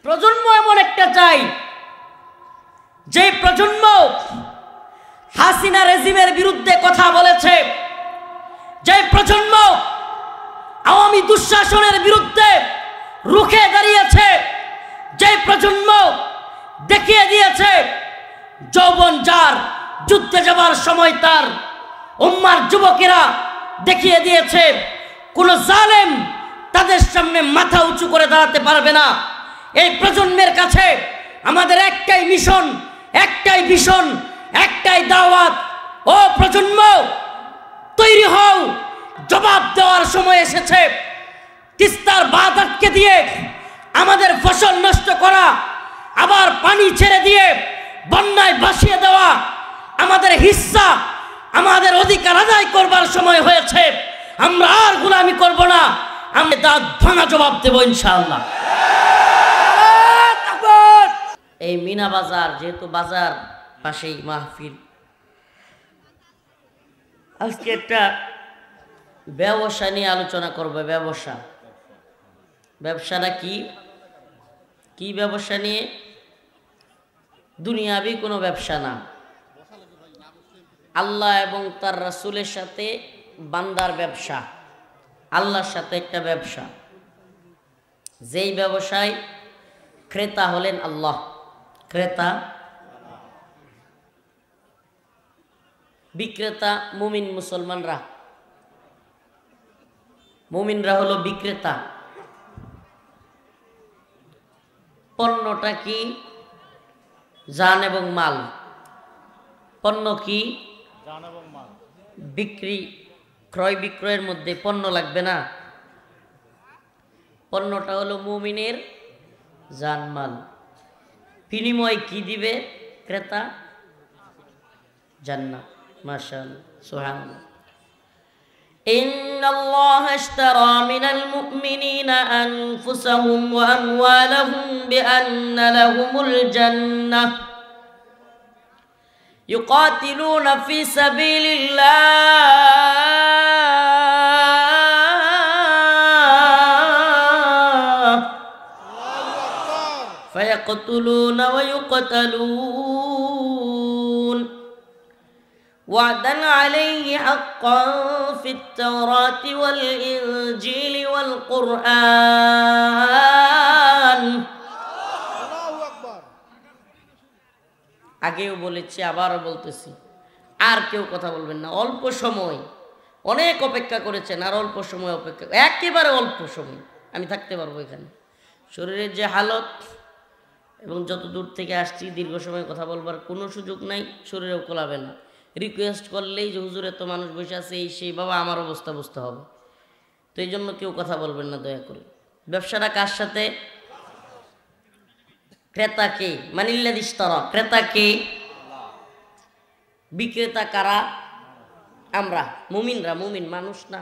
প্রজন্ম এমন একটা চাই যে প্রজন্ম হাসিনা রেজিমের বিরুদ্ধে কথা বলেছে, যে প্রজন্ম আওয়ামী দুঃশাসনের বিরুদ্ধে রুখে দাঁড়িয়েছে, যে প্রজন্ম দেখিয়ে দিয়েছে যৌবন যার যুদ্ধে যাবার সময় তার উম্মার যুবকেরা দেখিয়ে দিয়েছে কোন জালেম তাদের সামনে মাথা উঁচু করে দাঁড়াতে পারবে না। এই প্রজন্মের কাছে আমাদের একটাই মিশন, একটাই ভিশন, একটাই দাওয়াত। ও প্রজন্ম, তৈরি হও, জবাব দেওয়ার সময় এসেছে। তিস্তার বাঁধ আটকে দিয়ে আমাদের ফসল নষ্ট করা, আবার পানি ছেড়ে দিয়ে বন্যায় ভাসিয়ে দেওয়া, আমাদের হিস্সা, আমাদের অধিকার আদায় করবার সময় হয়েছে। আমরা আর গোলামি করব না, আমরা দাঁত ভাঙা জবাব দেব ইনশাআল্লাহ। এই মিনা বাজার, যেহেতু বাজার পাশেই মাহফিল, আজকে একটা ব্যবসা নিয়ে আলোচনা করবে। ব্যবসাটা কি? কি ব্যবসা নিয়ে? দুনিয়াবি কোনো ব্যবসা না, আল্লাহ এবং তার রাসূলের সাথে বান্দার ব্যবসা, আল্লাহর সাথে একটা ব্যবসা, যেই ব্যবসায় ক্রেতা হলেন আল্লাহ। ক্রেতা, বিক্রেতা মুমিন মুসলমানরা, মুমিনরা হলো বিক্রেতা। পণ্যটা কি? জান এবং মাল। পণ্য কি? জান এবং মাল। বিক্রি, ক্রয় বিক্রয়ের মধ্যে পণ্য লাগবে না? পণ্যটা হলো মুমিনের জান মাল। বিনিময় কি দিবে ক্রেতা? জান্নাত। মাশাআল্লাহ, সুবহানাল্লাহ। ইন্নাল্লাহা ইশতারা মিনাল মুমিনিনা আনফুসাহুম ওয়া আমওয়ালাহুম বিআন্না লাহুমুল জান্নাহ ইউকাতিলুনা ফি সাবিলিল্লাহ ফায়াকতুলুনা ওয়া ইউকতালুন وعدا عليه حقا في التوراة والإنجيل والقرآن। আগেও বলেছি, আবারও বলতেছি, আর কেউ কথা বলবেন না। অল্প সময়, অনেক অপেক্ষা করেছেন, আর অল্প সময় অপেক্ষা, একেবারে অল্প সময় আমি থাকতে পারবো এখানে। শরীরের যে হালত এবং যত দূর থেকে আসছি, দীর্ঘ সময় কথা বলবার কোনো সুযোগ নাই, শরীরেও কোলাবে না। রিকোয়েস্ট করলেই যে হুজুর এত মানুষ বসে আছে, এই সেই, বাবা আমার অবস্থা বুঝতে হবে। তো এই জন্য কেউ কথা বলবেন না দয়া করে। ব্যবসাটা কার সাথে? ক্রেতাকে, মানিল্লাযী ইশতারা, ক্রেতাকে। বিক্রেতা কারা? আমরা মুমিনরা। মুমিন মানুষ না,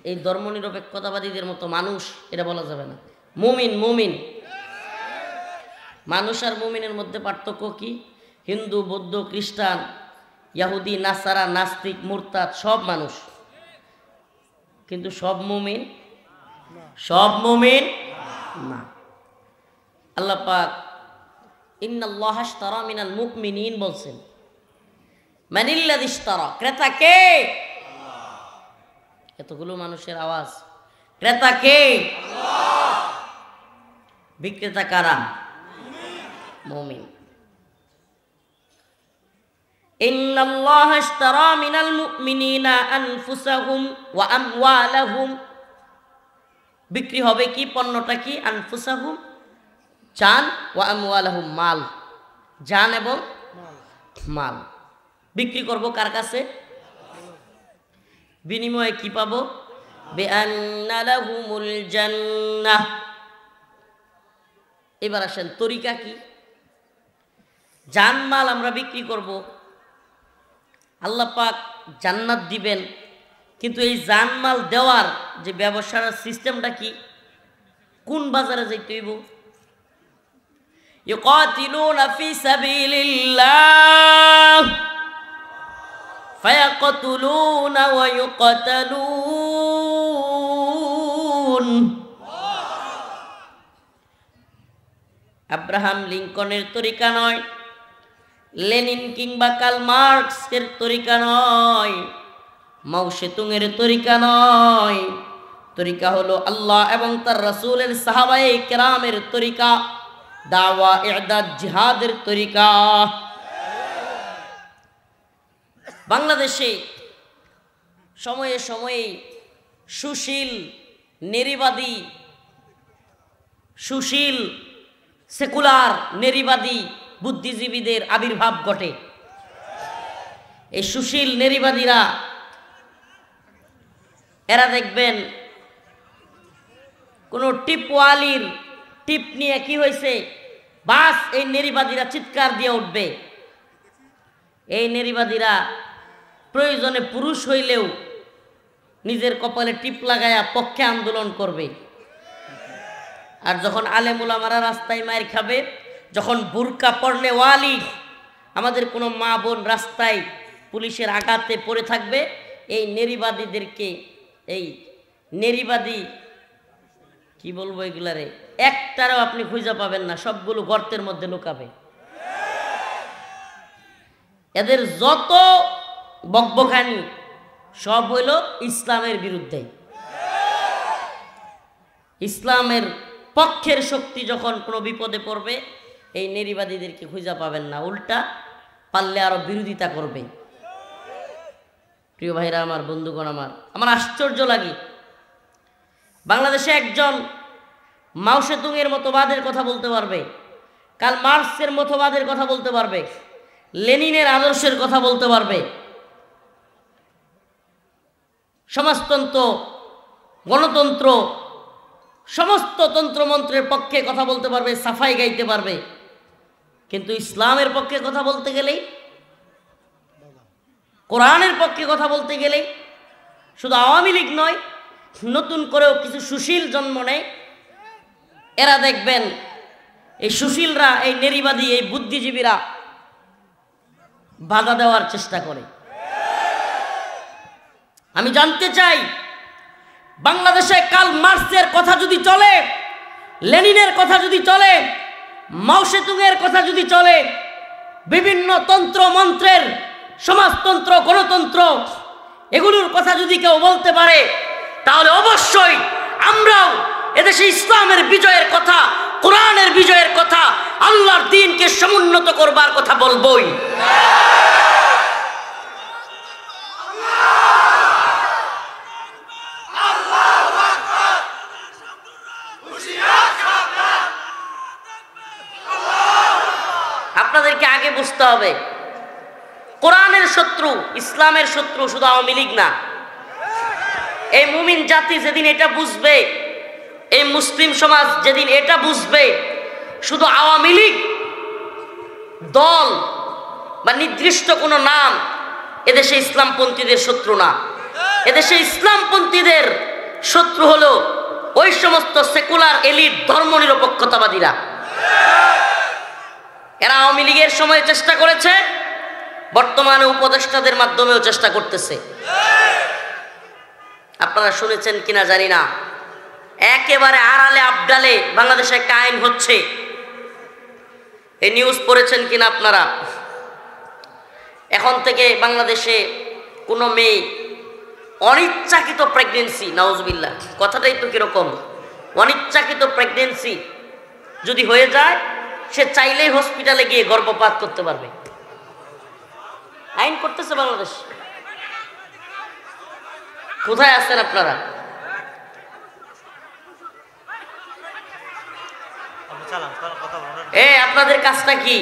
এই ধর্মনিরপেক্ষতাবাদীদের মতো মানুষ এটা বলা যাবে না। মুমিন, মুমিন মানুষ। আর মুমিনের মধ্যে পার্থক্য কি? হিন্দু, বৌদ্ধ, খ্রিস্টান, ইহুদি, নাসারা, নাস্তিক, মুরতাদ সব মানুষ, কিন্তু সব মুমিন? সব মুমিন না। আল্লাহ পাক ইন্নাল্লাহা ইশতারা মিনাল মুমিনিন বলছেন। মানিল্লাযী ইশতারা, ক্রেতা কে? এতগুলো মানুষের আওয়াজ, ক্রেতা কে? বিক্রেতা কারা? মুমিন। ইন্নাল্লাহা ইশতারা মিনাল মুমিনিনা আনফুসাহুম ওয়া আমওয়ালাহুম। বিক্রি হবে কি? পণ্যটা কি? আনফুসাহুম জান, ওয়া আমওয়ালাহুম মাল, জান এবং মাল। বিক্রি করব কার কাছে? বিনিময়ে কি পাবো? বিআন্না লাহুমুল জান্নাহ। এবার আসেন, তরিকা কি? জান মাল আমরা বিক্রি করব, আল্লাহ পাক জান্নাত দিবেন, কিন্তু এই জানমাল দেওয়ার যে ব্যবসার সিস্টেমটা কি? কোন বাজারে যাইতে হইব? ইউকাতিলুনা ফি সাবিলিল্লাহ ফায়াকতুলুনা ওয়া ইউকতালুন। আব্রাহাম লিঙ্কনের তরিকা নয়, লেনিন কিংবা কার্ল মার্কসের তরিকা নয়, মাও সেতুংয়ের তরিকা নয়। তরিকা হলো আল্লাহ এবং তার রাসূলের সাহাবায়ে কেরামের তরিকা, দাওয়া ই'দাদ জিহাদের তরিকা। বাংলাদেশে সময়ে সময়ে সুশীল নেরিবাদী, সুশীল সেকুলার নেরিবাদী বুদ্ধিজীবীদের আবির্ভাব ঘটে। এই সুশীল নেরিবাদীরা এরা দেখবেন কোনো টিপওয়ালির টিপ নিয়ে কি হয়েছে বাস এই নেরিবাদীরা চিৎকার দিয়ে উঠবে। এই নেরিবাদীরা প্রয়োজনে পুরুষ হইলেও নিজের কপালে টিপ লাগায়া পক্ষে আন্দোলন করবে। আর যখন আলেম উলামারা রাস্তায় মার খাবে, যখন বুরকা পড়লে ওয়ালি আমাদের কোনো মা বোন রাস্তায় পুলিশের আঘাতে পড়ে থাকবে, এই নেরিবাদীদেরকে, এই নেরিবাদী কি বলবো এগুলারে, একটারও আপনি খুঁজে পাবেন না, সবগুলো গর্তের মধ্যে লুকাবে। এদের যত বকবকানি সব হইল ইসলামের বিরুদ্ধে। ইসলামের পক্ষের শক্তি যখন কোনো বিপদে পড়বে, এই নেরিবাদীদেরকে খুঁজে পাবেন না, উল্টা পারলে আরো বিরোধিতা করবে। প্রিয় ভাইরা আমার, বন্ধুগণ আমার আশ্চর্য লাগে, বাংলাদেশে একজন মাও সেতুংয়ের মতবাদের কথা বলতে পারবে, কার্ল মার্কসের মতবাদের কথা বলতে পারবে, লেনিনের আদর্শের কথা বলতে পারবে, সমাজতন্ত্র, গণতন্ত্র, সমস্ত তন্ত্রমন্ত্রের পক্ষে কথা বলতে পারবে, সাফাই গাইতে পারবে, কিন্তু ইসলামের পক্ষে কথা বলতে গেলেই, কোরআনের পক্ষে কথা বলতে গেলেই শুধু আওয়ামী লীগ নয়, নতুন করেও কিছু সুশীল জন্ম নেয়। এরা দেখবেন এই সুশীলরা, এই নেরিবাদী, এই বুদ্ধিজীবীরা বাধা দেওয়ার চেষ্টা করে। আমি জানতে চাই, বাংলাদেশে কার্ল মার্কসের কথা যদি চলে, লেনিনের কথা যদি চলে, মাও সেতুংয়ের কথা যদি চলে, বিভিন্ন তন্ত্র মন্ত্রের, সমাজতন্ত্র, গণতন্ত্র, এগুলোর কথা যদি কেউ বলতে পারে, তাহলে অবশ্যই আমরাও এদেশে ইসলামের বিজয়ের কথা, কোরআনের বিজয়ের কথা, আল্লাহর দ্বীনকে সমুন্নত করবার কথা বলবই। আপনাদেরকে আগে বুঝতে হবে, কোরআনের শত্রু, ইসলামের শত্রু শুধু আওয়ামী লীগ না। এই মুমিন জাতি যেদিন এটা বুঝবে, এই মুসলিম সমাজ যেদিন এটা বুঝবে, শুধু আওয়ামী লীগ দল বা নির্দিষ্ট কোনো নাম এদেশে ইসলামপন্থীদের শত্রু না। এদেশে ইসলামপন্থীদের শত্রু হলো ওই সমস্ত সেকুলার এলিট ধর্মনিরপেক্ষতাবাদীরা। এরা আওয়ামী লীগের সময় চেষ্টা করেছে, বর্তমানে উপদেষ্টাদের মাধ্যমেও চেষ্টা করতেছে। আপনারা শুনেছেন কিনা জানি না, একেবারে আড়ালে আবডালে বাংলাদেশে একটা আইন হচ্ছে, এই নিউজ পড়েছেন কিনা আপনারা? এখন থেকে বাংলাদেশে কোনো মেয়ে অনিচ্ছাকৃত প্রেগনেন্সি, নাউজুবিল্লাহ, কথাটাই তো কিরকম, অনিচ্ছাকৃত প্রেগনেন্সি যদি হয়ে যায়, সে চাইলেই হসপিটালে গিয়ে গর্ভপাত করতে পারবে। আইন করতেছে বাংলাদেশ। কোথায় আছেন আপনারা? আপনাদের কাজটা কি?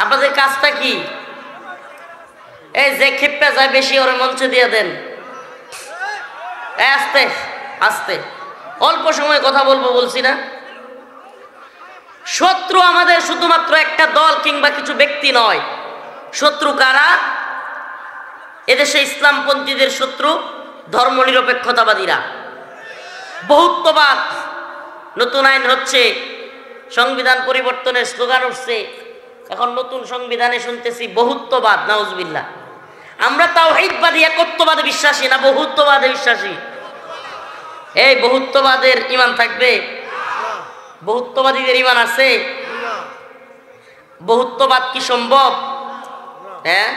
আপনাদের কাজটা কি? এই যে ক্ষিপ্পা যায় বেশি, ওরে মঞ্চে দিয়ে দেন। আস্তে আস্তে, অল্প সময় কথা বলবো বলছি না। শত্রু আমাদের শুধুমাত্র একটা দল কিংবা কিছু ব্যক্তি নয়। শত্রু কারা? এদেশে ইসলামপন্থীদের শত্রু ধর্মনিরপেক্ষতাবাদীরা, বহুত্ববাদ। নতুন আইন হচ্ছে, সংবিধান পরিবর্তনের স্লোগান উঠছে, এখন নতুন সংবিধানে শুনতেছি বহুত্ববাদ। নাউজুবিল্লাহ। আমরা তাওহীদবাদী, একত্ববাদে বিশ্বাসী না বহুত্ববাদে বিশ্বাসী? এই বহুত্ববাদের ঈমান থাকবে? বহুত্ববাদীদের ঈমান আছে? বহুত্ববাদ কি সম্ভব? হ্যাঁ,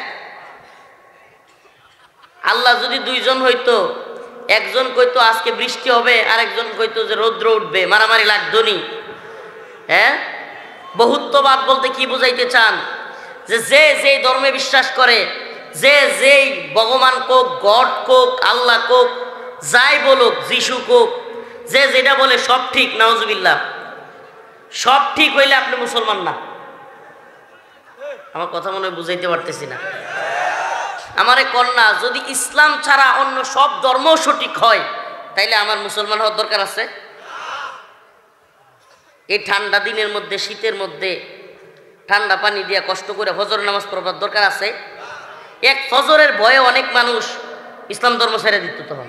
আল্লাহ যদি দুইজন হইতো, একজন কইতো আজকে বৃষ্টি হবে, আর একজন কইতো যে রৌদ্র উঠবে, মারামারি লাগতো নি? হ্যাঁ, বহুত্ববাদ বলতে কি বুঝাইতে চান? যে যে যেই ধর্মে বিশ্বাস করে, যে যেই ভগবান কোক, গড কোক, আল্লাহ কোক, যাই বলুক, যিশু কোক, যে যেটা বলে সব ঠিক, নাউজুবিল্লাহ। সব ঠিক হইলে আপনি মুসলমান না। আমার কথা মনে হয় বুঝাইতে পারতেছি না। আমারে কন্যা, যদি ইসলাম ছাড়া অন্য সব ধর্ম সঠিক হয়, তাইলে আমার মুসলমান হওয়ার দরকার আছে? এই ঠান্ডা দিনের মধ্যে, শীতের মধ্যে ঠান্ডা পানি দিয়া কষ্ট করে ফজর নামাজ পড়বার দরকার আছে? এক ফজরের ভয়ে অনেক মানুষ ইসলাম ধর্ম ছেড়ে দিত। তখন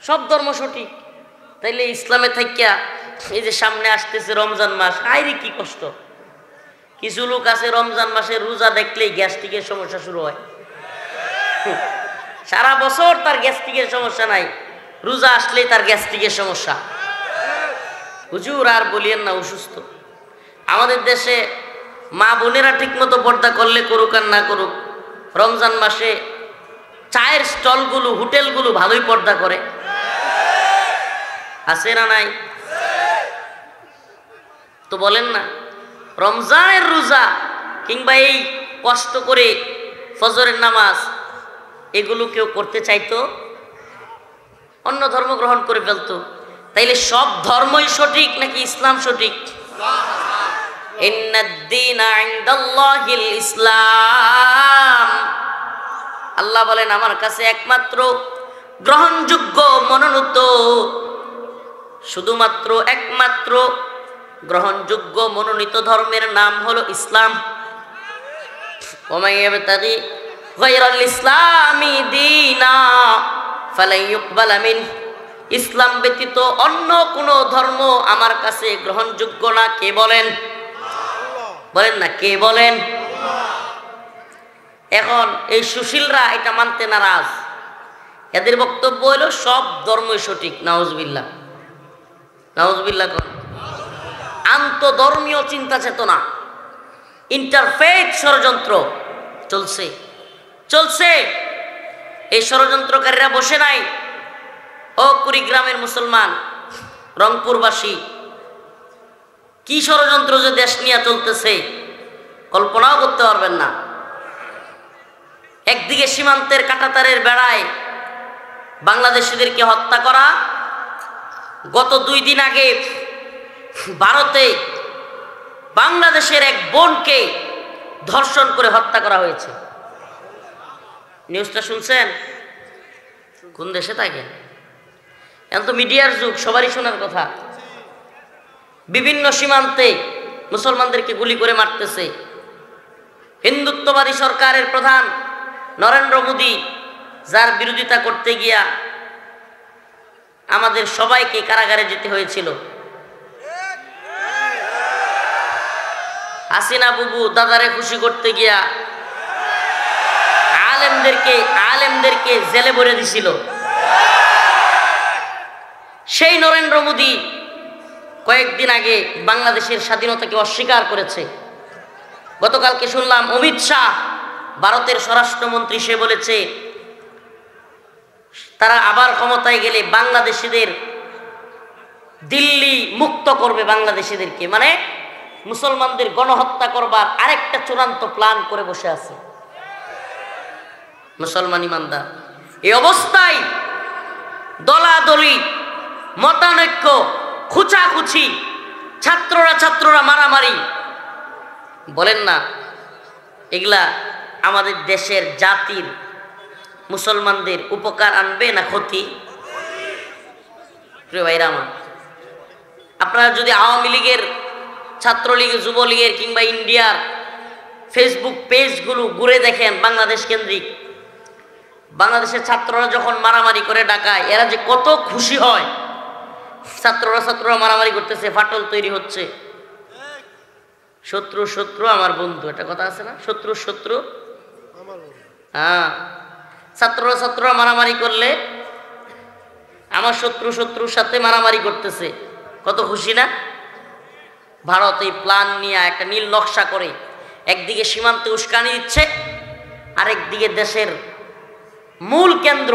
সব ধর্ম সঠিক, তাইলে ইসলামে থাকিয়া এই যে সামনে আসতেছে রমজান মাস, আইরে কি কষ্ট। কিছু লোক আছে রমজান মাসে রোজা দেখলেই গ্যাস্ট্রিকের সমস্যা শুরু হয়। সারা বছর তার গ্যাস্ট্রিকের সমস্যা নাই, রোজা আসলেই তার গ্যাস্ট্রিকের সমস্যা। হুজুর আর বলিয়েন না, অসুস্থ। আমাদের দেশে মা বোনেরা ঠিক মতো পর্দা করলে করুক আর না করুক, রমজান মাসে চায়ের স্টলগুলো, হোটেলগুলো ভালোই পর্দা করে, আছে না নাই? তো বলেন না, রমজানের রোজা কিংবা এই কষ্ট করে ফজরের নামাজ, এগুলো কেউ করতে চাইতো? অন্য ধর্ম গ্রহণ করে ফেলতো। তাইলে সব ধর্মই সঠিক নাকি ইসলাম সঠিক? ইন্নাদ-দীনা ইনদাল্লাহিল ইসলাম। আল্লাহ বলেন, আমার কাছে একমাত্র গ্রহণযোগ্য, মনোনীত, শুধুমাত্র একমাত্র গ্রহণযোগ্য মনোনীত ধর্মের নাম হলো ইসলাম। ওমাই ইয়াবতাগি গায়রাল ইসলামি দীনা ফালাই ইউকবালা মিনহু। ইসলাম ব্যতীত অন্য কোনো ধর্ম আমার কাছে গ্রহণযোগ্য না। কে বলেন? বলেন না, কে বলেন? এখন এই সুশীলরা এটা মানতে নারাজ। এদের বক্তব্য হলো সব ধর্মই সঠিক। নাউজুবিল্লাহ, নাউজুবিল্লাহ। আন্তধর্মীয় চিন্তা চেতনা, ইন্টারফেথ ষড়যন্ত্র চলছে, চলছে। এই ষড়যন্ত্রকারীরা বসে নাই। ও কুড়িগ্রামের মুসলমান, রংপুরবাসী, কি ষড়যন্ত্র যে দেশ নিয়ে চলতেছে কল্পনাও করতে পারবেন না। একদিকে সীমান্তের কাঁটাতারের বেড়ায় বাংলাদেশিদেরকে হত্যা করা। গত 2 দিন আগে ভারতে বাংলাদেশের এক বোনকে ধর্ষণ করে হত্যা করা হয়েছে। নিউজটা শুনছেন? কোন দেশে থাকেন? এখন তো মিডিয়ার যুগ, সবারই শোনার কথা। বিভিন্ন সীমান্তে মুসলমানদেরকে গুলি করে মারতেছে। হিন্দুত্ববাদী সরকারের প্রধান নরেন্দ্র মোদী, যার বিরোধিতা করতে গিয়া আমাদের সবাইকে কারাগারে যেতে হয়েছিল। হাসিনা বুবু দাদারে খুশি করতে গিয়া আলেমদেরকে জেলে ভরে দিছিল। সেই নরেন্দ্র মোদী কয়েকদিন আগে বাংলাদেশের স্বাধীনতাকে অস্বীকার করেছে। গতকালকে শুনলাম অমিত শাহ, ভারতের স্বরাষ্ট্রমন্ত্রী, সে বলেছে তারা আবার ক্ষমতায় গেলে বাংলাদেশিদের দিল্লি মুক্ত করবে। বাংলাদেশিদেরকে মানে মুসলমানদের গণহত্যা করবার আরেকটা চূড়ান্ত প্ল্যান করে বসে আছে মুসলমান ইমানদার। এই অবস্থায় দলাদলি, মতানৈক্য, খুচাখুচি, ছাত্ররা মারামারি, বলেন না এগুলা আমাদের দেশের জাতির, মুসলমানদের উপকার আনবে না ক্ষতি? প্রিয় ভাইরা আমার, আপনারা যদি আওয়ামী লীগের, ছাত্রলীগের, যুবলীগের কিংবা ইন্ডিয়ার ফেসবুক পেজগুলো ঘুরে দেখেন, বাংলাদেশ কেন্দ্রিক, বাংলাদেশের ছাত্ররা যখন মারামারি করে ডাকায়, এরা যে কত খুশি হয়। ছাত্ররা মারামারি করতেছে, ফাটল তৈরি হচ্ছে। শত্রু আমার বন্ধু, একটা কথা আছে না, শত্রু। হ্যাঁ, ছাত্ররা মারামারি করলে আমার শত্রুর সাথে মারামারি করতেছে, কত খুশি না? ভারত এই প্ল্যান নিয়ে একটা নীল নকশা করে একদিকে সীমান্তে উস্কানি দিচ্ছে, আরেকদিকে দেশের মূল কেন্দ্র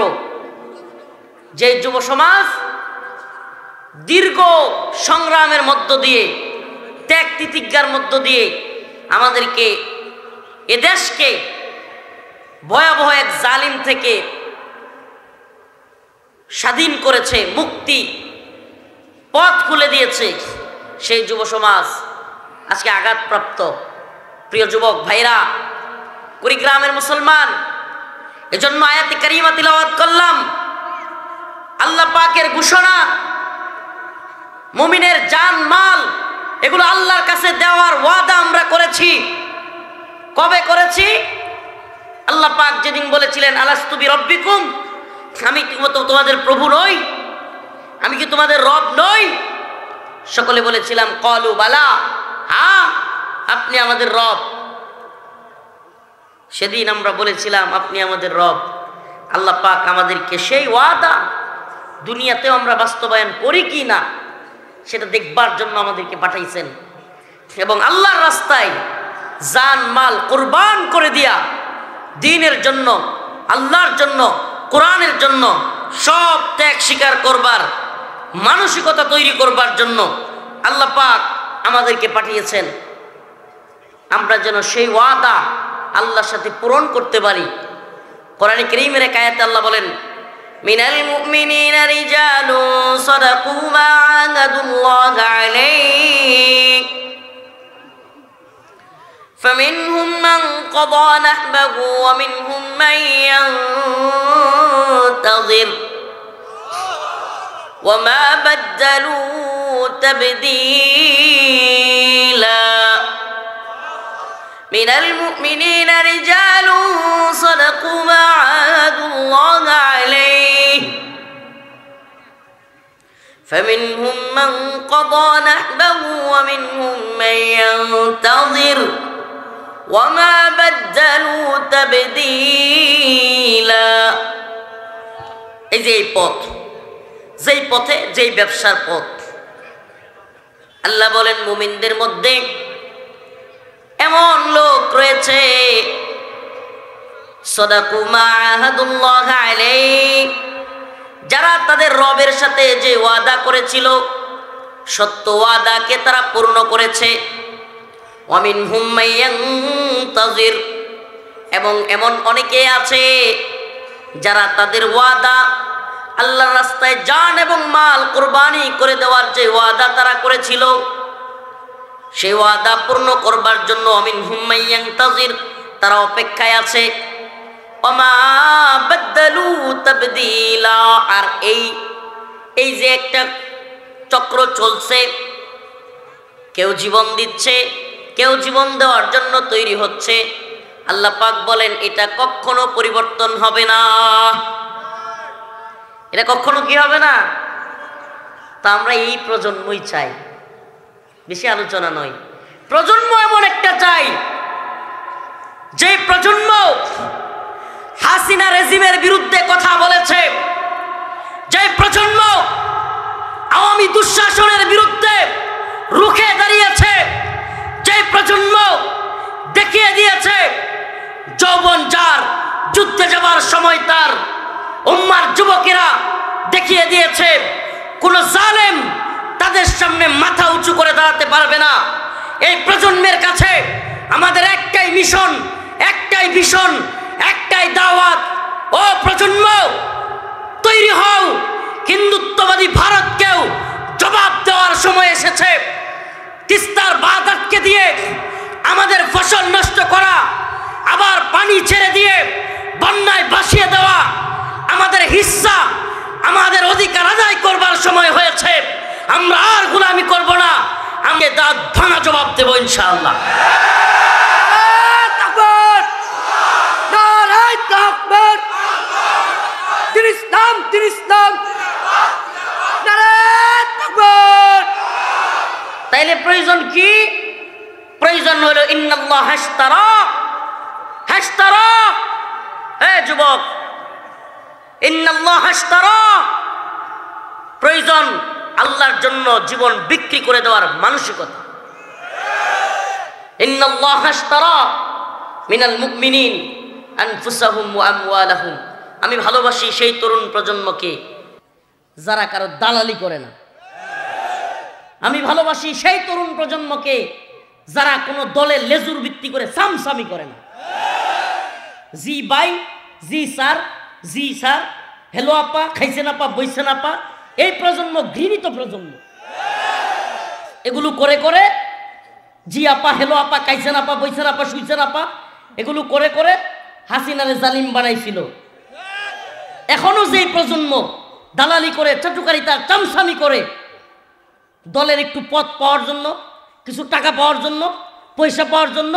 যে যুব সমাজ দীর্ঘ সংগ্রামের মধ্য দিয়ে, ত্যাগ তিতিজ্ঞার মধ্য দিয়ে আমাদেরকে এ দেশকে ভয়াবহ এক জালিম থেকে স্বাধীন করেছে, মুক্তি পথ খুলে দিয়েছে, সেই যুব সমাজ আজকে আঘাতপ্রাপ্ত। প্রিয় যুবক ভাইরা, কুড়িগ্রামের মুসলমান, এজন্য আয়াতে কারিমা তিলাওয়াত করলাম। আল্লাহ পাকের ঘোষণা, মুমিনের জান মাল এগুলো আল্লাহর কাছে দেওয়ার ওয়াদা আমরা করেছি। কবে করেছি? আল্লাহ পাক যেদিন বলেছিলেন আলাস্তু বিরব্বিকুম, আমি কি তোমাদের প্রভু নই? আমি কি তোমাদের রব নই? সকলে বলেছিলাম ক্বালু বালা, হ্যাঁ আপনি আমাদের রব। সেদিন আমরা বলেছিলাম আপনি আমাদের রব। আল্লাহ পাক আমাদেরকে সেই ওয়াদা দুনিয়াতেও আমরা বাস্তবায়ন করি কি না সেটা দেখবার জন্য আমাদেরকে পাঠাইছেন, এবং আল্লাহর রাস্তায় জান মাল কুরবান করে দিয়া দ্বীনের জন্য, আল্লাহর জন্য, কোরআনের জন্য সব ত্যাগ স্বীকার করবার মানসিকতা তৈরি করবার জন্য আল্লাহ পাক আমাদেরকে পাঠিয়েছেন। আমরা যেন সেই ওয়াদা আল্লাহর সাথে পূরণ করতে পারি। কোরআনে কারীমের এক আয়াতে আল্লাহ বলেন, মিনাল মুমিনিনা রিজালুন সাদাকু মা আহাদুল্লাহ আলাইহি فمنهم من قضى نحبه ومنهم من ينتظر وما بدلوا تبديلا من المؤمنين رجال صدقوا ما عاهدوا الله عليه فمنهم من قضى نحبه ومنهم من ينتظر وما بدلوا تبديلا। এই যে এই পথ, যেই পথে, যেই ব্যবসার পথ, আল্লাহ বলেন মুমিনদের মধ্যে এমন লোক রয়েছে সাদাকু মা আহাদুল্লাহ আলাইহি, যারা তাদের রবের সাথে যে ওয়াদা করেছিল সত্য ওয়াদাকে তারা পূর্ণ করেছে। ওয়া মিনহুম মান ইয়ানতাজির, এবং এমন অনেকে আছে যারা তাদের ওয়াদা, আল্লাহর রাস্তায় জান এবং মাল কুরবানি করে দেওয়ার যে ওয়াদা তারা করেছিল সেই ওয়াদা পূর্ণ করবার জন্য মিনহুম মান ইয়ানতাজির, তারা অপেক্ষায় আছে। ওমা বাদদালু তাবদীলা, আর এই যে একটা চক্র চলছে, কেউ জীবন দিচ্ছে, কেউ জীবন দেওয়ার জন্য তৈরি হচ্ছে, আল্লাহ পাক বলেন এটা কখনো পরিবর্তন হবে না, এটা কখনো কি হবে না। তা আমরা এই প্রজন্মই চাই, বেশি আলোচনা নয়। প্রজন্ম এমন একটা চাই যে প্রজন্ম হাসিনা রেজিমের বিরুদ্ধে কথা বলেছে, যে প্রজন্ম আওয়ামী দুঃশাসনের বিরুদ্ধে রুখে দাঁড়িয়েছে, যে প্রজন্ম দেখিয়ে দিয়েছে যৌবন যার, যুদ্ধে যাবার সময় তার, উম্মার যুবকেরা দেখিয়ে দিয়েছে কোন জালেম তাদের সামনে মাথা উঁচু করে দাঁড়াতে পারবে না। এই প্রজন্মের কাছে আমাদের একটাই মিশন, একটাই ভিশন, একটাই দাওয়াত। ও প্রজন্ম, তৈরি হও, হিন্দুত্ববাদী ভারতকেও জবাব দেওয়ার সময় এসেছে। তিস্তার বাঁধ আটকে দিয়ে আমাদের ফসল নষ্ট করা, আবার পানি ছেড়ে দিয়ে বন্যায় ভাসিয়ে দেওয়া, আমাদের হিস্সা, আমাদের অধিকার আদায় করবার সময় হয়েছে। আমরা আর গোলামি করব না, আমি দাঁত ভাঙা জবাব দেব ইনশাআল্লাহ। তাইলে প্রয়োজন কি? প্রয়োজন হলো ইন্নাল্লাহ হাশতারা, হে যুবক, ইন্নাল্লাহ হাশতারা, প্রয়োজন আল্লাহর জন্য জীবন বিক্রি করে দেওয়ার মানসিকতা। ইন্নাল্লাহা আশতারা মিনাল মুমিনিন আনফুসাহুম ওয়া আমওয়ালাহুম। আমি ভালোবাসি সেই তরুণ প্রজন্মকে যারা কারো দালালি করে না। আমি ভালোবাসি সেই তরুণ প্রজন্মকে যারা কোনো দলের লেজুর ভিত্তি করে সামসামি করে না। জি ভাই, জি স্যার, জি স্যার, হ্যালো আপা, খাইছেন আপা, বইছেন আপা, এই প্রজন্ম ঘৃণিত প্রজন্ম। এগুলো করে করে জি আপা, হ্যালো আপা, খাইছেন আপা, বইছেন আপা, শুইছেন আপা, এগুলো করে করে হাসিনারে জালিম বানাইছিল। এখনো যে প্রজন্ম দালালি করে, চাটুকারিতা, চামসামি করে, দলের একটু পদ পাওয়ার জন্য, কিছু টাকা পাওয়ার জন্য, পয়সা পাওয়ার জন্য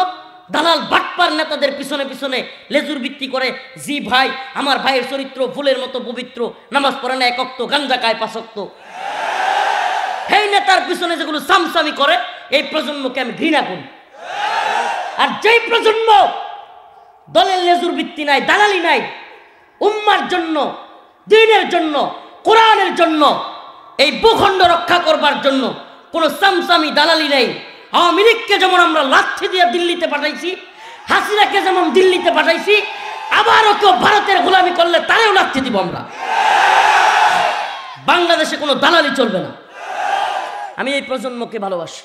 দালাল বাটপার নেতাদের পিছনে পিছনে লেজুর ভিত্তি করে, জি ভাই, আমার ভাইয়ের চরিত্র ফুলের মতো পবিত্র, নামাজ পড়ে না 1 ওয়াক্ত, গাঞ্জা খায় 5 ওয়াক্ত, এই নেতার পিছনে যেগুলো সামসামি করে, এই প্রজন্মকে আমি ঘৃণা করি। আর যেই প্রজন্ম দলের লেজুর ভিত্তি নাই, দালালি নাই, উম্মার জন্য, দ্বীনের জন্য, কোরআনের জন্য, এই ভূখণ্ড রক্ষা করবার জন্য কোনো সামসামি দালালি নেই। আওয়ামী লীগকে যেমন আমরা লাঠি দিয়ে দিল্লিতে পাঠাইছি, হাসিনাকে যেমন দিল্লিতে পাঠাইছি, আবারও কেউ ভারতের গোলামি করলে তারেও লাঠি দিব আমরা। বাংলাদেশে কোনো দালালি চলবে না। আমি এই প্রজন্মকে ভালোবাসি।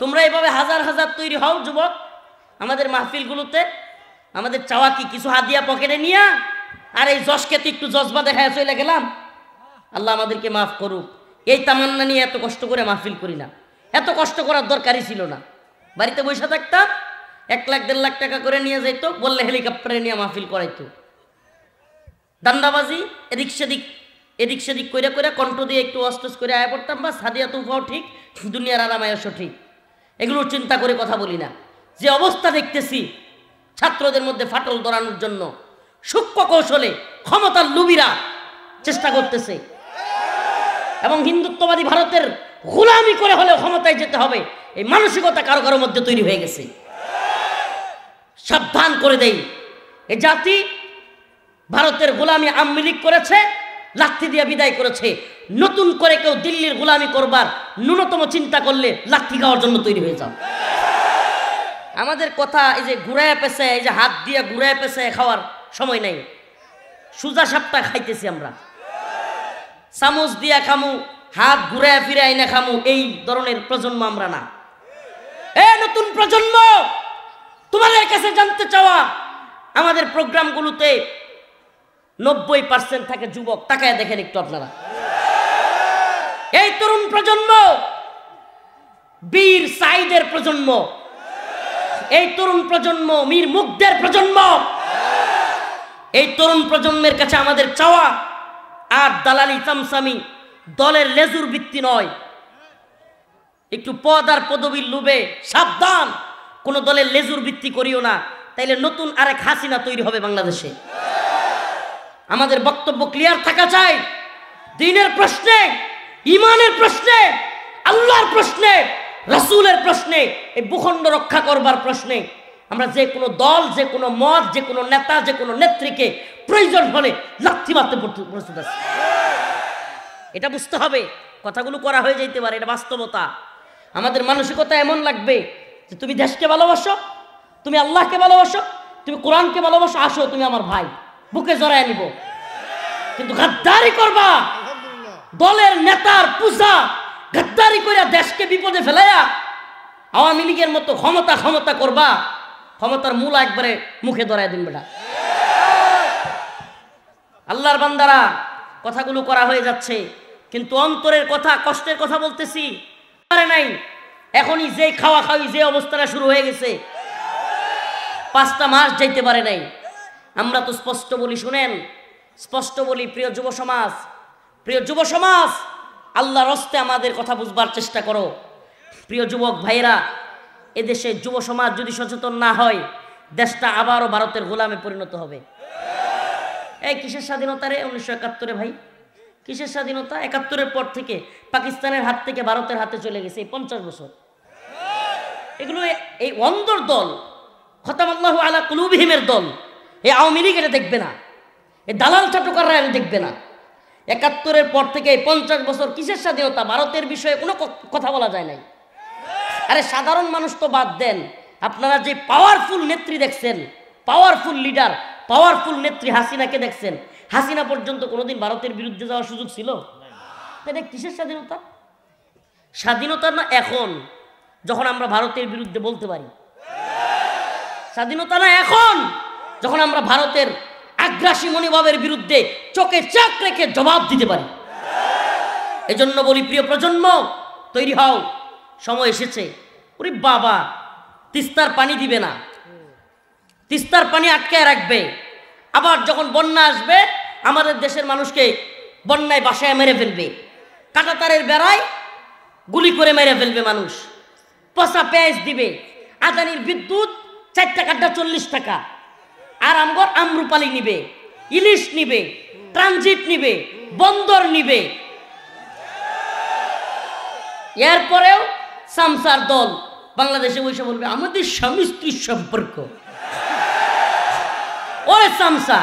তোমরা এইভাবে হাজার হাজার তৈরি হও যুবক। আমাদের মাহফিলগুলোতে আমাদের চাওয়া কি কিছু হাদিয়া পকেটে নিয়া আর এই যশকে তো একটু জজবা দেখায় চলে গেলাম, আল্লাহ আমাদেরকে মাফ করুক। এই তামান্না নিয়ে এত কষ্ট করে মাহফিল করি না। এত কষ্ট করার দরকারই ছিল না। বাড়িতে বসে থাকতাম, 1 লাখ 1.5 লাখ টাকা করে নিয়ে যাইতো, বললে হেলিকপ্টারে নিয়ে মাহফিল করাইতো। দান্দাবাজি এদিক সেদিক কইরা কইরা কণ্ঠ দিয়ে একটু অস্টস করে আয়া পড়তাম, বা সাদিয়া তুফাও ঠিক, দুনিয়ার আরামায়সও ঠিক। এগুলো চিন্তা করে কথা বলি না। যে অবস্থা দেখতেছি, ছাত্রদের মধ্যে ফাটল ধরানোর জন্য সূক্ষ্ম কৌশলে ক্ষমতার লুবিরা চেষ্টা করতেছে, এবং হিন্দুত্ববাদী ভারতের গোলামি করে হলেও ক্ষমতায় যেতে হবে, এই মানসিকতা কারো কারোর মধ্যে তৈরি হয়ে গেছে। সাবধান করে দেই, এই জাতি ভারতের গোলামি আওয়ামী লীগ করেছে, লাঠি দিয়ে বিদায় করেছে। নতুন করে কেউ দিল্লির গোলামি করবার ন্যূনতম চিন্তা করলে লাঠি খাওয়ার জন্য তৈরি হয়ে যাও। আমাদের কথা এই যে ঘুরায় পেছে, এই যে হাত দিয়ে ঘুরায় পেছে খাওয়ার সময় নাই। সুজা সাপটা খাইতেছি আমরা, চামচ দিয়া খামু, হাত ঘুরায় ফিরে আইনা খামু, এই ধরনের প্রজন্ম আমরা না। এ নতুন প্রজন্ম, তোমাদের কাছে জানতে চাওয়া, আমাদের প্রোগ্রামগুলোতে 90% থাকে যুবক। তাকায় দেখেন একটু আপনারা। এই তরুণ প্রজন্ম বীর সাইদের প্রজন্ম, এই তরুণ প্রজন্ম মীর মুগ্ধের প্রজন্ম। এই তরুণ প্রজন্মের কাছে আমাদের চাওয়া আর দালালি চামচামি দলের লেজুর ভিত্তি নয়। একটু পদ আর পদবীর লোভে সাবধান, কোন দলের লেজুর ভিত্তি করিও না, তাইলে নতুন আরেক হাসিনা তৈরি হবে বাংলাদেশে। আমাদের বক্তব্য ক্লিয়ার থাকা চাই। দ্বীনের প্রশ্নে, ইমানের প্রশ্নে, আল্লাহর প্রশ্নে, রাসূলের প্রশ্নে, এই ভূখণ্ড রক্ষা করবার প্রশ্নে আমরা যে কোনো দল, যে কোনো মত, যে কোনো নেতা, যে কোনো নেত্রীকে প্রয়োজন হলে লাথি মারতে প্রস্তুত আছে। এটা বুঝতে হবে। কথাগুলো করা হয়ে যাইতে পারে, এটা বাস্তবতা। আমাদের মানসিকতা এমন লাগবে যে তুমি দেশকে ভালোবাসো, তুমি আল্লাহকে ভালোবাসো, তুমি কোরআনকে ভালোবাসো, আসো তুমি আমার ভাই, বুকে জড়ায় নিব। কিন্তু গাদ্দারি করবা, দলের নেতার পূজা গাদ্দারি করে দেশকে বিপদে ফেলাইয়া আওয়ামী লীগের মতো ক্ষমতা ক্ষমতা করবা, ক্ষমতার মূল একবারে মুখে ধরায় দিন বেটা। আল্লাহর বান্দারা, কথাগুলো করা হয়ে যাচ্ছে, কিন্তু অন্তরের কথা, কষ্টের কথা বলতেছি পারে নাই। এখনই যে খাওয়া খাওয়ি, যে অবস্থাটা শুরু হয়ে গেছে, 5টা মাস যাইতে পারে নাই। আমরা তো স্পষ্ট বলি, শুনেন, স্পষ্ট বলি, প্রিয় যুব সমাজ, প্রিয় যুব সমাজ, আল্লাহর হস্তে আমাদের কথা বুঝবার চেষ্টা করো। প্রিয় যুবক ভাইরা, এদেশে যুব সমাজ যদি সচেতন না হয়, দেশটা আবারও ভারতের গোলামে পরিণত হবে। এই কিসের স্বাধীনতা রে 1971-এ ভাই? কিসের স্বাধীনতা? 71-এর পর থেকে পাকিস্তানের হাত থেকে ভারতের হাতে চলে গেছে এই 50 বছর। এগুলো এই অন্ধর দল, খতামাল্লাহু আলা কুলুবিহিমের দল, এই আওয়ামী লীগ এটা দেখবে না, এই দালাল চাটুকাররা এটা দেখবে না। 71-এর পর থেকে এই 50 বছর কিসের স্বাধীনতা? ভারতের বিষয়ে কোনো কথা বলা যায় নাই। আরে সাধারণ মানুষ তো বাদ দেন, আপনারা যে পাওয়ারফুল নেত্রী দেখছেন, পাওয়ারফুল লিডার, পাওয়ারফুল নেত্রী হাসিনাকে দেখছেন, হাসিনা পর্যন্ত কোনোদিন ভারতের বিরুদ্ধে যাওয়ার সুযোগ ছিল? এটা কিসের স্বাধীনতা? স্বাধীনতা না এখন যখন আমরা ভারতের বিরুদ্ধে বলতে পারি, স্বাধীনতা না এখন যখন আমরা ভারতের আগ্রাসী মনোভাবের বিরুদ্ধে চোখে চোখ রেখে জবাব দিতে পারি। এজন্য বলি, প্রিয় প্রজন্ম তৈরি হও, সময় এসেছে। ওরে বাবা, তিস্তার পানি দিবে না, তিস্তার পানি আটকায় রাখবে, আবার যখন বন্যা আসবে আমাদের দেশের মানুষকে বন্যায় বাসায় মেরে ফেলবে, কাঁটাতারের বেড়ায় গুলি করে মেরে ফেলবে মানুষ, পচা পেঁয়াজ দিবে, আদানির বিদ্যুৎ 4 টাকাটা 40 টাকা, আর আমগর আমরুপালি নিবে, ইলিশ নিবে, ট্রানজিট নিবে, বন্দর নিবে। এরপরেও সামসার দল বাংলাদেশে বসে বলবে আমাদের স্বামী স্ত্রীর সম্পর্ক। ওরে সামসা,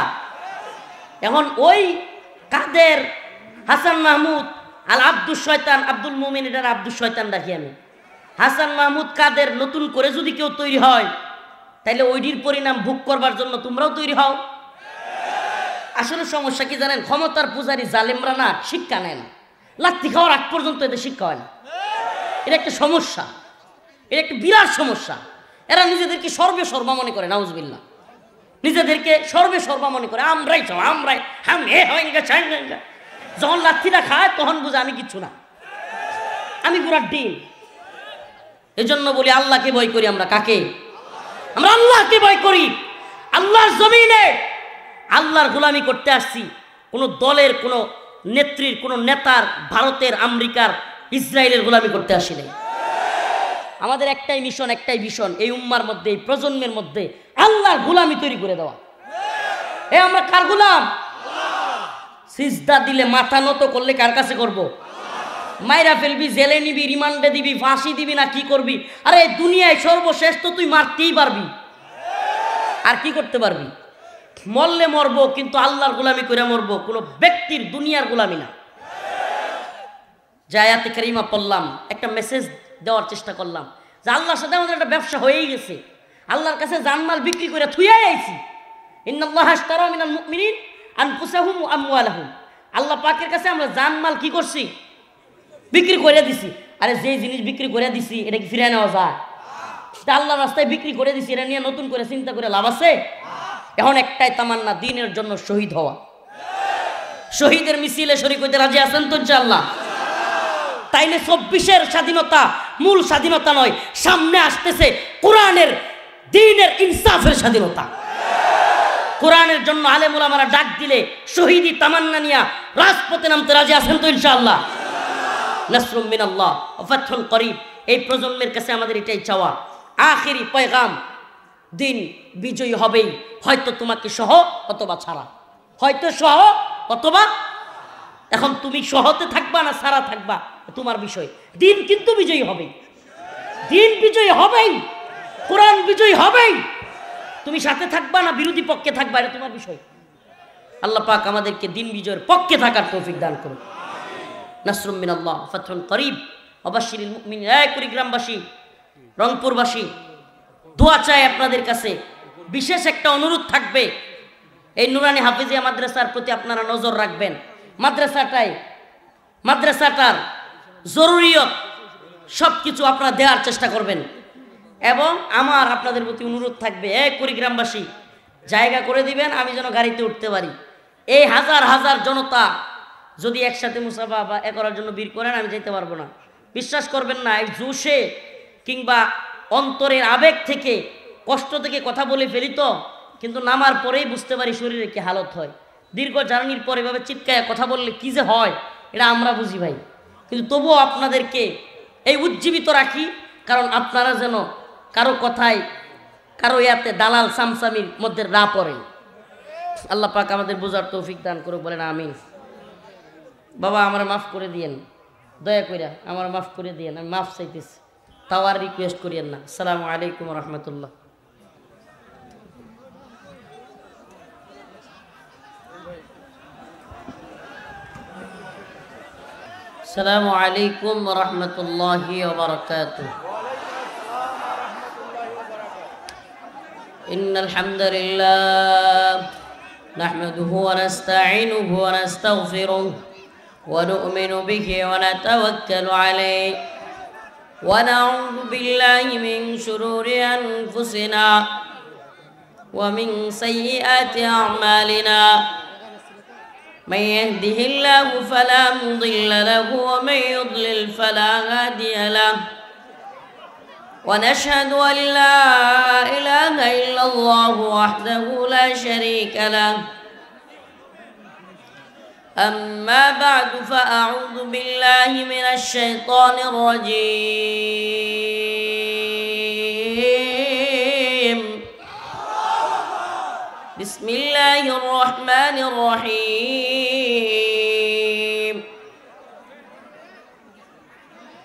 এখন ওই কাদের, হাসান মাহমুদ আল আব্দুল শয়তান, আব্দুল মুমিন, এটার আব্দুল শয়তান রাখি আমি, হাসান মাহমুদ কাদের নতুন করে যদি কেউ তৈরি হয় তাহলে ওইটির পরিণাম ভোগ করবার জন্য তোমরাও তৈরি হও। আসলে সমস্যা কি জানেন? ক্ষমতার পূজারী জালেমরা না শিক্ষা নেয় না, লাত্তি খাওয়ার আগ পর্যন্ত এদের শিক্ষা হয় না। এটা একটা সমস্যা, এটা একটা বিরাট সমস্যা। এরা নিজেদেরকে সর্বে সর্বা মনে করে, নাউজুবিল্লাহ, নিজেদেরকে সর্বে সর্বা মনে করে, আমরাই চাও, আমরাই হাম এ হয়নি চাই না। যখন লাত্তিটা খায় তখন বুঝে আমি কিচ্ছু না, আমি পুরা ডিম। এজন্য বলি আল্লাহকে ভয় করি আমরা। কাকে? আমরা আল্লাহকে ভয় করি। আল্লাহর জমিনে আল্লাহর গোলামি করতে আসছি। কোনো দলের, কোনো নেত্রীর, কোনো নেতার, ভারতের, আমেরিকার, ইসরায়েলের গোলামি করতে আসি নাই। আমাদের একটাই মিশন, একটাই ভিশন, এই উম্মার মধ্যে, এই প্রজন্মের মধ্যে আল্লাহর গোলামি তৈরি করে দেওয়া। আমরা কার গোলাম? সিজদা দিলে, মাথা নত করলে কার কাছে করব? মাইরা ফেলবি, জেলে নিবি, রিমান্ডে দিবি, ফাঁসি দিবি, না কি করবি? আরে দুনিয়ায় সর্বশেষ তো তুই মারতেই পারবি, আর কি করতে পারবি? মরলে মরবো, কিন্তু আল্লাহর গোলামি করে মরবো, কোনো ব্যক্তির, দুনিয়ার গোলামি না। যে আয়াতে কারিমা পড়লাম, একটা মেসেজ দেওয়ার চেষ্টা করলাম যে আল্লাহর সাথে আমাদের একটা ব্যবসা হয়েই গেছে, আল্লাহর কাছে জানমাল বিক্রি করে থুইয়াই আইছি। ইন্নাল্লাহা আশতারা মিনাল মুমিনিন আনফুসাহুম ওয়া আমওয়ালাহুম, আল্লাহ পাকের কাছে আমরা জানমাল কি করছি? বিক্রি করে দিছি। আরে যে জিনিস বিক্রি করে দিছি এটা কি ফিরে নেওয়া যায়? তা আল্লাহর রাস্তায় বিক্রি করে দিছি, এটা নিয়ে নতুন করে চিন্তা করে লাভ আছে? এখন একটাই তামান্না, দিনের জন্য শহীদ হওয়া। শহীদের মিছিলে শরীক হইতে রাজি আছেন তো ইনশাআল্লাহ? তাইলে 24-এর স্বাধীনতা মূল স্বাধীনতা নয়, সামনে আসতেছে কোরআনের, দ্বীনের, ইনসাফের স্বাধীনতা। কোরআনের জন্য আলেম ওলামারা ডাক দিলে শহীদি তামান্না নিয়া রাজপথে নামতে রাজি আছেন তো ইনশাআল্লাহ? নাসরুম মিনাল্লাহ ওয়া ফাতহুন করিব। এই প্রজন্মের কাছে আমাদের এটাই চাওয়া, আখেরি পয়গাম, দিন বিজয়ী হবেই, হয়তো তোমাকে সহ অথবা ছাড়া, হয়তো সহ অথবা। এখন তুমি সহতে থাকবা না ছাড়া থাকবা তোমার বিষয়, দিন কিন্তু বিজয়ী হবেই, দিন বিজয়ী হবেই, কোরআন বিজয়ী হবেই। তুমি সাথে থাকবা না বিরোধী পক্ষে থাকবা, এটা তোমার বিষয়। আল্লাহ পাক আমাদেরকে দিন বিজয়ের পক্ষে থাকার তৌফিক দান করুন। নাসরুম মিনাল্লাহ ফাতহুন করিব ওয়াবাশশিরিল মুমিনিন। কুড়িগ্রামবাসী, রংপুরবাসী, দোয়া চাই আপনাদের কাছে। বিশেষ একটা অনুরোধ থাকবে, এই নুরানি হাফিজিয়া মাদ্রাসার প্রতি আপনারা নজর রাখবেন। মাদ্রাসাটার জরুরিয়ত সব কিছু আপনারা দেওয়ার চেষ্টা করবেন। এবং আমার আপনাদের প্রতি অনুরোধ থাকবে, কুড়িগ্রামবাসী জায়গা করে দিবেন, আমি যেন গাড়িতে উঠতে পারি। এই হাজার হাজার জনতা যদি একসাথে মুসাফা বা এ করার জন্য ভিড় করেন, আমি যেতে পারবো না। বিশ্বাস করবেন না, এই জোশে কিংবা অন্তরের আবেগ থেকে, কষ্ট থেকে কথা বলে ফেলি তো, কিন্তু নামার পরেই বুঝতে পারি শরীরে কি হালত হয়। দীর্ঘ জার্নির পরে এভাবে চিৎকায় কথা বললে কি যে হয় এটা আমরা বুঝি ভাই, কিন্তু তবুও আপনাদেরকে এই উজ্জীবিত রাখি, কারণ আপনারা যেন কারো কথায়, কারো ইয়াতে দালাল সামসামির মধ্যে না পড়েন। আল্লাহ পাক আমাদের বোঝার তৌফিক দান করুক, বলেন আমিন। বাবা আমার মাফ করে দিয়েন, দয়া কইরা আমার মাফ করে দিয়েন, আমি মাফ চাইতেছি, তাও আর রিকোয়েস্ট করিয়েন না। আসসালামু আলাইকুম ওয়া রাহমাতুল্লাহ। আসসালামু আলাইকুম ওয়া রাহমাতুল্লাহি ওয়া বারাকাতুহু। إن الحمد لله نحمده ونستعينه ونستغفره ونؤمن به ونتوكل عليه ونعوذ بالله من شرور أنفسنا ومن سيئات أعمالنا من يهده الله فلا مضل له ومن يضلل فلا هادي له ونشهد أن لا إله إلا الله وحده لا شريك له أما بعد فأعوذ بالله من الشيطان الرجيم بسم الله الرحمن الرحيم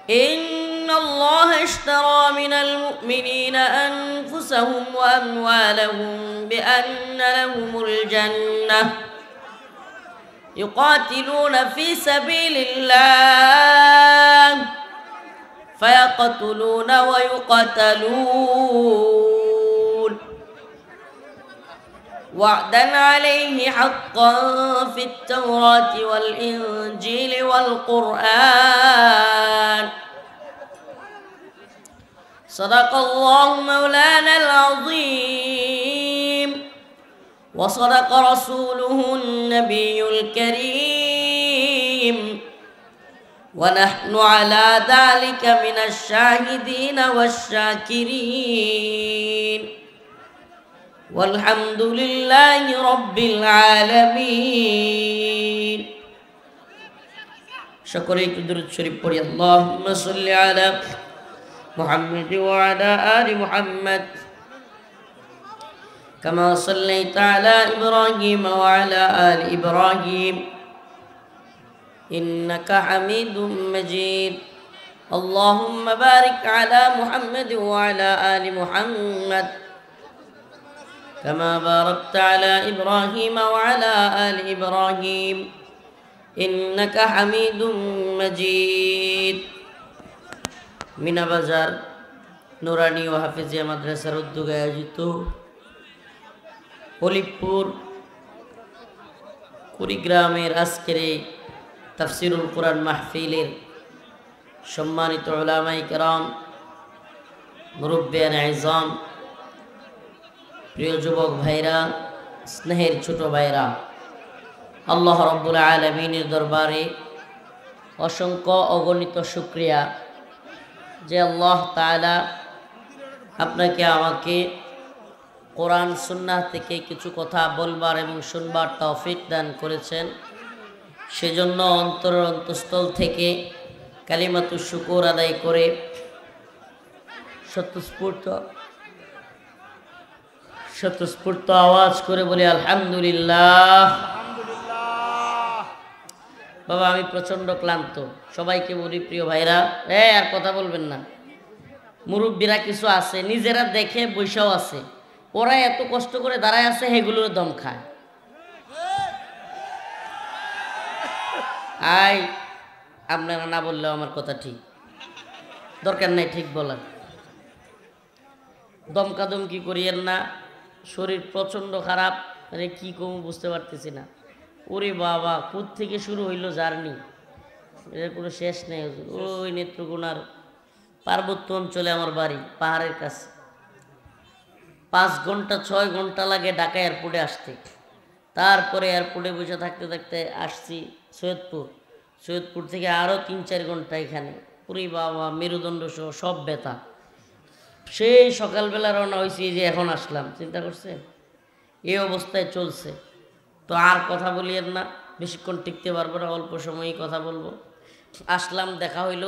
إن الله اشترى من المؤمنين أنفسهم وأموالهم بأن لهم الجنة يقاتلون في سبيل الله فيقتلون ويقتلون وعدا عليه حقا في التوراة والإنجيل والقرآن صدق الله مولانا العظيم وصدق رسوله النبي الكريم ونحن على ذلك من الشاهدين والشاكرين والحمد لله رب العالمين شكرا درود شريف পড়ি اللهم صل على محمد وعلى آل محمد كما صليت على إبراهيم وعلى آل إبراهيم إنك حميد مجيد اللهم بارك على محمد وعلى آل محمد كما باركت على إبراهيم وعلى آل إبراهيم إنك حميد مجيد মিনা বাজার নুরানি ও হাফিজিয়া মাদ্রাসার উদ্যোগে আয়োজিত হলিপুর কুড়িগ্রামের আজকের এই তাফসিরুল কোরআন মাহফিলের সম্মানিত উলামায়ে কেরাম, মুরব্বিয়ান আযম, প্রিয় যুবক ভাইরা, স্নেহের ছোট ভাইরা, আল্লাহ রাব্বুল আলামিনের দরবারে অসংখ্য অগণিত শুকরিয়া যে আল্লাহ তাআলা আপনাকে আমাকে কোরআন সুন্নাহ থেকে কিছু কথা বলবার এবং শুনবার তৌফিক দান করেছেন। সেজন্য অন্তরের অন্তঃস্থল থেকে কালিমাতুশ শুকর আদায় করে স্বতঃস্ফূর্ত আওয়াজ করে বলি আলহামদুলিল্লাহ। বাবা আমি প্রচণ্ড ক্লান্ত, সবাইকে বলি প্রিয় ভাইরা আর কথা বলবেন না। মুরব্বীরা কিছু আছে নিজেরা দেখে বৈশাও আছে, ওরা এত কষ্ট করে দাঁড়ায় আছে, সেগুলোর দম খায়। আই আপনারা না বললেও আমার কথা ঠিক, দরকার নাই ঠিক বলার। দমকাদমকি করিয়েন না, শরীর প্রচণ্ড খারাপ, মানে কী কম বুঝতে পারতেছি না। ওরে বাবা কোথ থেকে শুরু হইল জার্নি, এর কোনো শেষ নেই। ওই নেত্রকোনার পার্বত্য অঞ্চলে আমার বাড়ি, পাহাড়ের কাছে। 5 ঘন্টা 6 ঘন্টা লাগে ঢাকা এয়ারপোর্টে আসতে। তারপরে এয়ারপোর্টে বসে থাকতে থাকতে আসছি সৈয়দপুর থেকে আরও 3-4 ঘন্টা এখানে। পুরি বাবা মেরুদণ্ড সহ সব ব্যথা। সেই সকালবেলা রওনা হয়েছি, যে এখন আসলাম। চিন্তা করছেন এই অবস্থায় চলছে। তো আর কথা বলিয়েন না, বেশিক্ষণ টিকতে পারবো না, অল্প সময়ই কথা বলবো। আসলাম, দেখা হইল,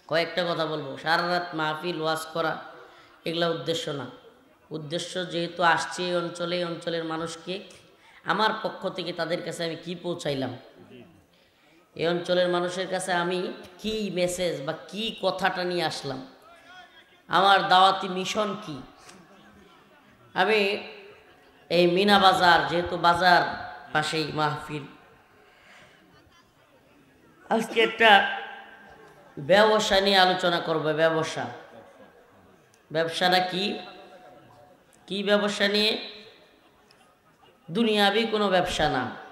কয়েকটা কথা বলবো। সারা রাত মাহফিল ওয়াজ করা এগুলা উদ্দেশ্য না। উদ্দেশ্য যেহেতু আসছি এই অঞ্চলে, এই অঞ্চলের মানুষকে আমার পক্ষ থেকে তাদের কাছে আমি কি পৌঁছাইলাম, এই অঞ্চলের মানুষের কাছে আমি কি মেসেজ বা কি কথাটা নিয়ে আসলাম, আমার দাওয়াতি মিশন কি। আমি এই মিনা বাজার, যেহেতু বাজার পাশেই মাহফিল, আজকে একটা ব্যবসা নিয়ে আলোচনা করব। ব্যবসাটা কি? কি ব্যবসা নিয়ে? দুনিয়াবি কোনো ব্যবসা না।